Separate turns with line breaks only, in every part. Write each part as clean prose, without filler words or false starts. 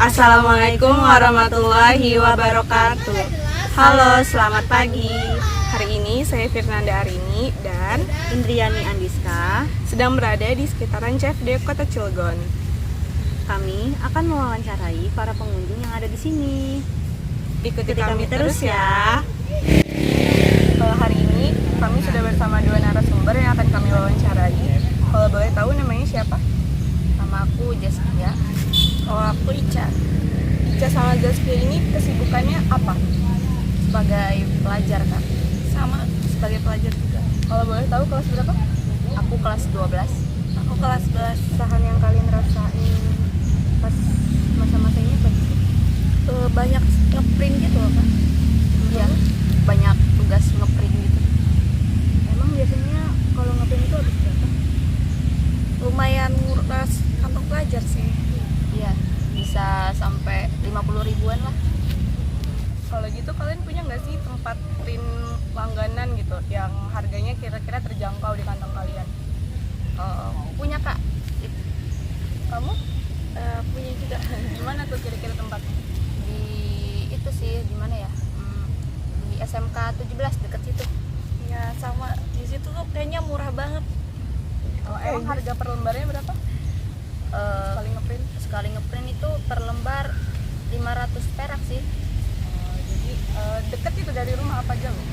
Assalamualaikum warahmatullahi wabarakatuh. Halo, selamat pagi. Hari ini saya Firnanda Arini dan
Indriani Andiska
sedang berada di sekitaran CFD Kota Cilegon.
kami akan mewawancarai para pengunjung yang ada di sini.
Ikuti
Ikuti
kami
kami terus ya.
Hari ini kami sudah bersama dua narasumber yang akan kami wawancarai. Kalau boleh tahu namanya siapa?
Nama aku Jaskia.
Oh, aku Ica. Ica sama Zaskia ini kesibukannya apa?
Sebagai pelajar Kak.
Sama sebagai pelajar juga. Kalau boleh tahu kelas berapa?
Aku kelas 12.
Aku kelas 11. Sahan yang kalian rasain pas masa-masa ini apa sih?
Banyak ngeprint gitu loh Kak. Iya, banyak tugas ngeprint gitu.
Emang biasanya kalau ngeprint itu habis berapa?
Lumayan nguras kantong pelajar sih. Iya, bisa sampai 50 ribuan lah.
Kalau gitu kalian punya nggak sih tempat print langganan gitu yang harganya kira-kira terjangkau di kantong kalian?
Punya Kak.
Kamu
Punya juga.
di mana tuh kira-kira tempatnya?
Di itu sih di mana ya? Di SMK 17 deket situ.
Ya sama di situ tuh kayaknya murah banget.
Emang harga per lembarnya berapa? Sekali ngeprint?
Sekali ngeprint itu per lembar 500 perak sih.
Jadi deket itu dari rumah apa jauh?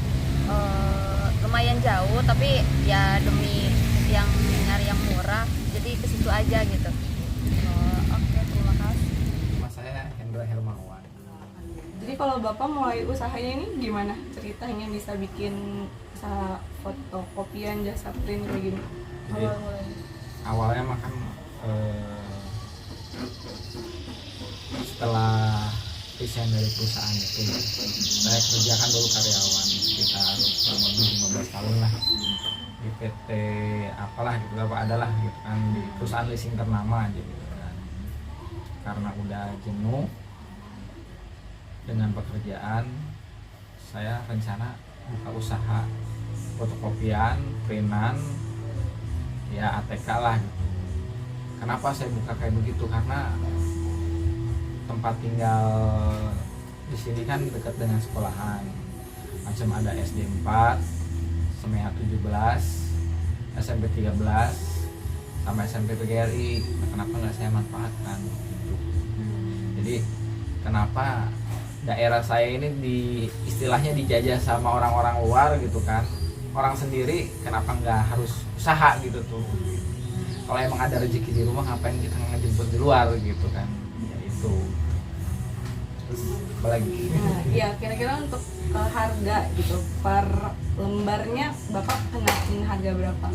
Lumayan jauh tapi ya demi yang nyari yang murah jadi ke situ aja gitu.
Oke, terima kasih.
Nama saya Hendra Hermawan.
Jadi kalau Bapak mulai usahanya ini gimana ceritanya bisa bikin usaha fotokopian jasa print kayak gini?
Jadi awalnya makan setelah resign dari perusahaan itu saya kerjakan dulu karyawan sekitar kurang lebih 15 tahun lah di PT apalah gitu apa adalah gitu kan di perusahaan leasing ternama aja gitu kan. Karena udah jenuh dengan pekerjaan, saya rencana buka usaha fotokopian, printan, ya ATK lah gitu. Kenapa saya buka kayak begitu? Karena tempat tinggal di sini kan dekat dengan sekolahan. Macam ada SD 4, SMEA 17, SMP 13, sama SMP PGRI. Nah, kenapa nggak saya manfaatkan gitu. Jadi kenapa daerah saya ini istilahnya dijajah sama orang-orang luar gitu kan. Orang sendiri kenapa nggak harus usaha gitu tuh. Kalau emang ada rezeki di rumah ngapain kita ngejemput di luar gitu kan. Ya itu. Terus apa lagi?
Nah, iya, kira-kira untuk harga gitu per lembarnya Bapak kenain harga berapa?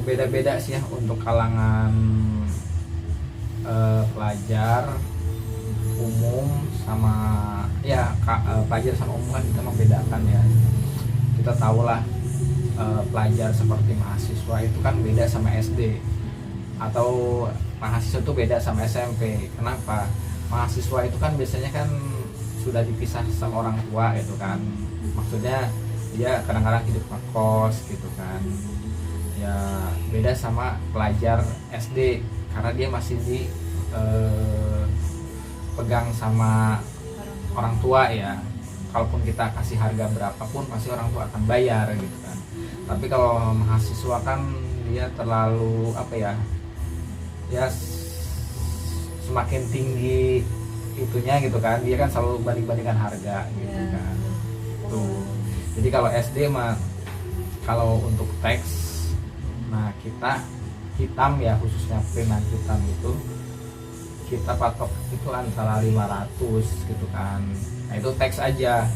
Beda-beda sih ya untuk kalangan pelajar umum sama ya pelajar sama umum kan kita membedakan ya. Kita tahulah pelajar seperti mahasiswa itu kan beda sama SD atau mahasiswa itu beda sama SMP. Kenapa? Mahasiswa itu kan biasanya kan sudah dipisah sama orang tua gitu kan. Maksudnya dia kadang-kadang hidup ngekos gitu kan. Ya beda sama pelajar SD karena dia masih di pegang sama orang tua ya. Kalaupun kita kasih harga berapapun pasti orang tua akan bayar gitu kan. Tapi kalau mahasiswa kan dia terlalu apa ya? Ya semakin tinggi itunya gitu kan. Dia kan selalu banding-bandingkan harga gitu kan. Tuh. Jadi kalau SD mah kalau untuk teks nah kita hitam ya khususnya printan hitam itu kita patok itu antara 500 gitu kan. Nah itu teks aja.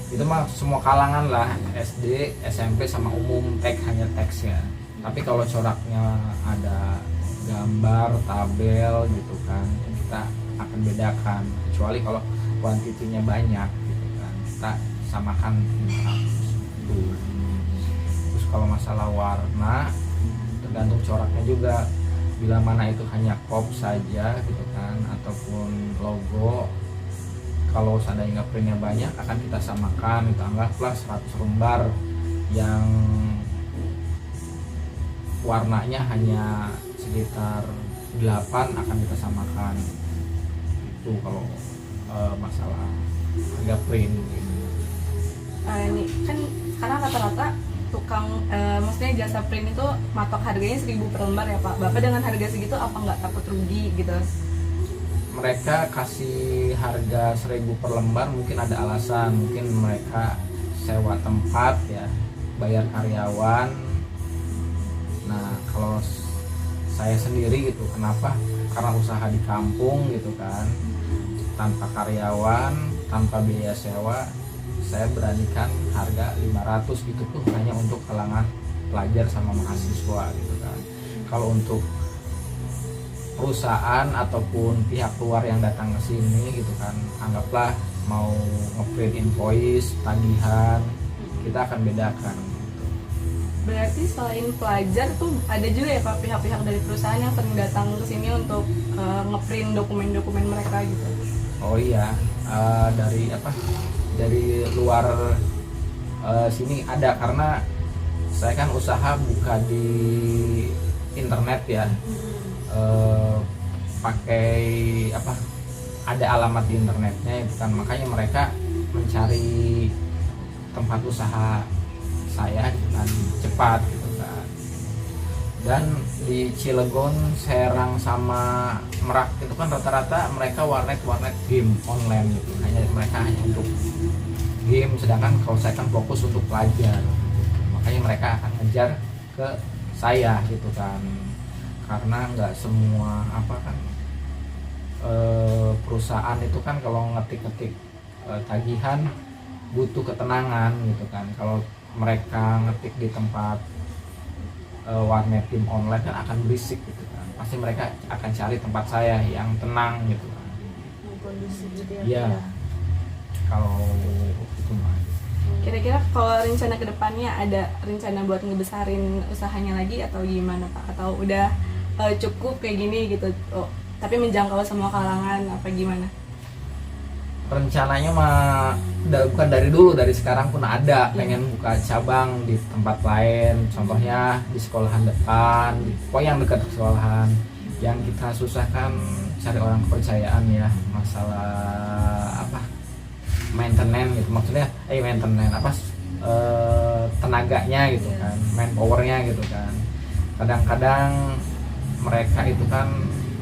Itu mah semua kalangan lah SD, SMP sama umum teks hanya teks ya. Tapi kalau coraknya ada gambar, tabel gitu kan kita akan bedakan. Kecuali kalau kuantitinya banyak gitu kan kita samakan 500 tuh. Terus kalau masalah warna tergantung coraknya juga, bila mana itu hanya pop saja gitu kan ataupun logo. Kalau seandainya printnya banyak akan kita samakan, kita anggaplah 100 lembar yang warnanya hanya sekitar 8 akan kita samakan. Itu kalau masalah harga print gitu.
Ini kan sekarang rata-rata tukang maksudnya jasa print itu matok harganya 1.000 per lembar ya Pak. Bapak dengan harga segitu apa nggak takut rugi gitu?
Mereka kasih harga 1.000 per lembar mungkin ada alasan, mungkin mereka sewa tempat ya, bayar karyawan. Nah kalau saya sendiri gitu, kenapa? Karena usaha di kampung gitu kan, tanpa karyawan, tanpa biaya sewa, saya beranikan harga 500 gitu tuh hanya untuk kalangan pelajar sama mahasiswa gitu kan. Kalau untuk perusahaan ataupun pihak luar yang datang ke sini gitu kan, anggaplah mau ngeprint invoice, tagihan, kita akan bedakan gitu.
Berarti selain pelajar tuh ada juga ya Pak pihak-pihak dari perusahaan yang sering datang ke sini untuk ngeprint dokumen-dokumen mereka gitu.
Oh iya, dari luar sini ada, karena saya kan usaha buka di internet ya. Pakai ada alamat di internetnya itu kan, makanya mereka mencari tempat usaha saya gitu kan cepat gitu kan. Dan di Cilegon, Serang sama Merak itu kan rata-rata mereka warnet game online gitu, mereka hanya untuk game, sedangkan kalau saya kan fokus untuk pelajar gitu. Makanya mereka akan ngejar ke saya gitu kan, karena nggak semua perusahaan itu kan kalau ngetik tagihan butuh ketenangan gitu kan. Kalau mereka ngetik di tempat warnet game online kan akan berisik gitu kan, pasti mereka akan cari tempat saya yang tenang gitu kan.
Kondusif gitu ya.
Iya, kalau itu mah.
Kira-kira kalau rencana kedepannya ada rencana buat ngebesarin usahanya lagi atau gimana Pak? Atau udah cukup kayak gini gitu, tapi menjangkau semua kalangan apa gimana?
Rencananya mah bukan dari dulu, dari sekarang pun ada pengen buka cabang di tempat lain, contohnya di sekolahan depan, di pokoknya yang dekat sekolahan. Yang kita susahkan cari orang kepercayaan ya, masalah maintenance gitu, maksudnya tenaganya gitu kan, manpowernya gitu kan. Kadang-kadang mereka itu kan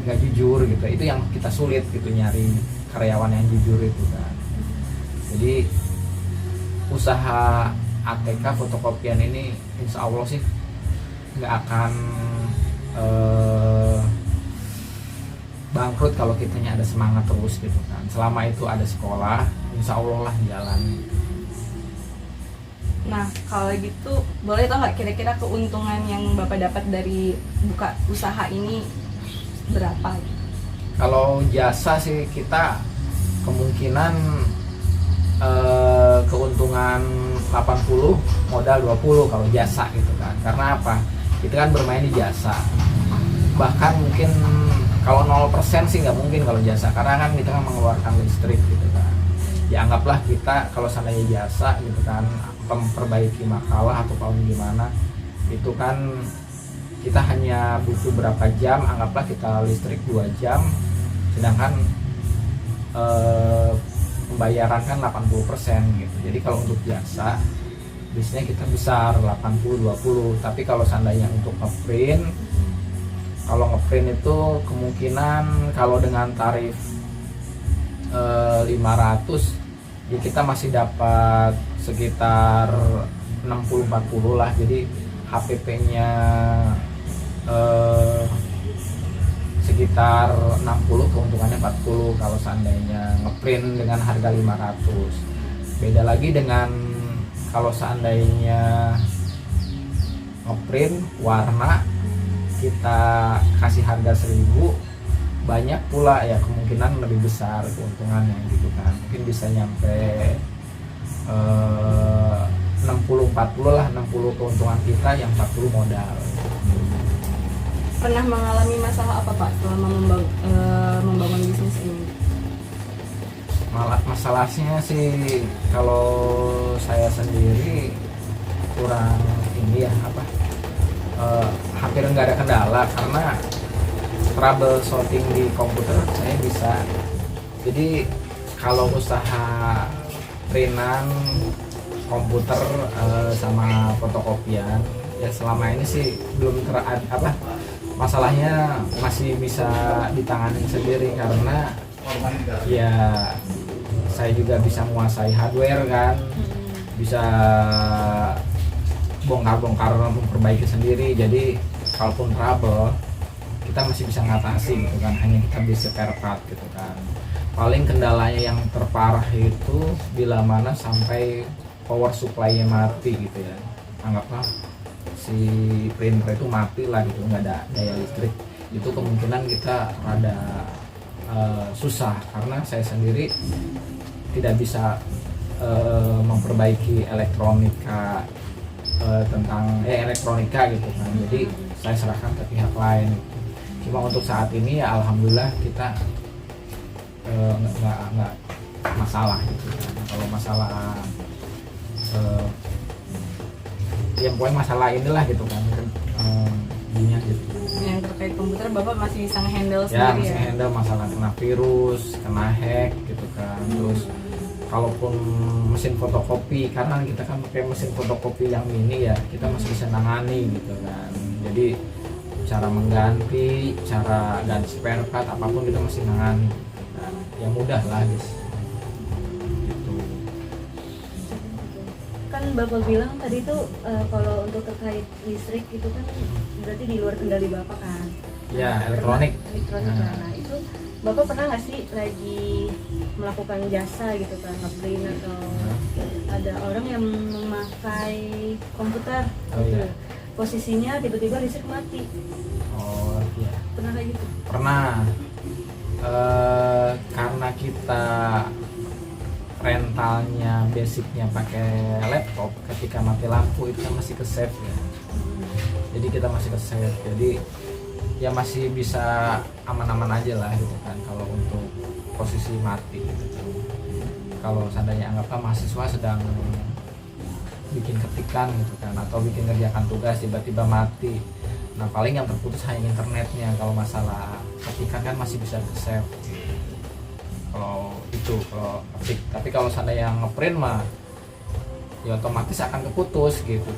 nggak jujur gitu, itu yang kita sulit gitu, nyari karyawan yang jujur itu kan. Jadi usaha ATK fotokopian ini insya Allah sih nggak akan bangkrut kalau kitanya ada semangat terus gitu kan. Selama itu ada sekolah, insya Allah lah jalan.
Nah kalau gitu boleh tau nggak kira-kira keuntungan yang Bapak dapat dari buka usaha ini berapa?
Kalau jasa sih kita kemungkinan keuntungan 80 modal 20 kalau jasa gitu kan. Karena apa? Kita kan bermain di jasa. Bahkan mungkin kalau 0% sih nggak mungkin kalau jasa, karena kan kita kan mengeluarkan listrik gitu kan. Ya anggaplah kita kalau seandainya jasa gitu kan, memperbaiki makalah atau kalau gimana, itu kan kita hanya butuh berapa jam, anggaplah kita listrik 2 jam, sedangkan pembayaran kan 80% gitu. Jadi kalau untuk jasa biasanya kita besar 80-20, tapi kalau seandainya untuk ngeprint, kalau ngeprint itu kemungkinan kalau dengan tarif 500 ya kita masih dapat sekitar 60-40 lah. Jadi HPP-nya sekitar 60, keuntungannya 40 kalau seandainya ngeprint dengan harga 500. Beda lagi dengan kalau seandainya ngeprint warna kita kasih harga 1.000, banyak pula ya kemungkinan lebih besar keuntungannya gitu kan. Mungkin bisa nyampe 60-40 lah, 60 keuntungan kita, yang 40 modal.
Pernah mengalami masalah apa Pak selama membangun bisnis ini?
Masalahnya sih kalau saya sendiri kurang ini ya hampir nggak ada kendala, karena troubleshooting di komputer saya bisa. Jadi kalau usaha printan, komputer sama fotokopian ya selama ini sih belum masalahnya masih bisa ditangani sendiri karena ya saya juga bisa menguasai hardware kan, bisa bongkar-bongkar memperbaiki sendiri. Jadi kalaupun trouble kita masih bisa ngatasi gitu kan, hanya kita beli spare part gitu kan. Paling kendalanya yang terparah itu bila mana sampai power supply-nya mati gitu ya, anggaplah si printer itu mati lah gitu, nggak ada daya listrik, itu kemungkinan kita rada susah karena saya sendiri tidak bisa memperbaiki elektronika tentang elektronika gitu kan. Jadi saya serahkan ke pihak lain. Cuma untuk saat ini ya alhamdulillah kita nggak masalah gitu kan. Kalau masalah ya pokoknya masalah inilah gitu kan dunia gitu.
Yang terkait komputer Bapak masih bisa handle
Ya
sendiri
masih
ya?
handle masalah kena virus, kena hack gitu kan. Terus kalaupun mesin fotokopi, karena kita kan pakai mesin fotokopi yang mini ya, kita masih bisa nangani gitu kan. Jadi cara mengganti, cara ganti spare part apapun kita masih nangani gitu kan. Ya mudah lah gitu.
Kan Bapak bilang tadi tuh kalau untuk terkait listrik itu kan berarti di luar kendali Bapak kan?
Ya elektronik.
Elektronik. Nah itu Bapak pernah nggak sih lagi melakukan jasa gitu kan, ngeprint atau ada orang yang memakai komputer
Oh,
gitu.
iya.
Posisinya tiba-tiba listrik mati.
Oh iya.
Pernah kayak gitu?
Pernah. Karena kita rentalnya basicnya pakai laptop, ketika mati lampu itu kan masih ke save ya. Jadi kita masih ke save. Jadi ya masih bisa aman-aman aja lah gitu kan kalau untuk posisi mati gitu. Kalau seandainya anggaplah mahasiswa sedang bikin ketikan gitu kan atau bikin ngerjakan tugas tiba-tiba mati, nah paling yang terputus hanya internetnya. Kalau masalah ketikan kan masih bisa ke save kalau itu, kalau ketik. Tapi kalau seandainya yang ngeprint mah ya otomatis akan keputus gitu.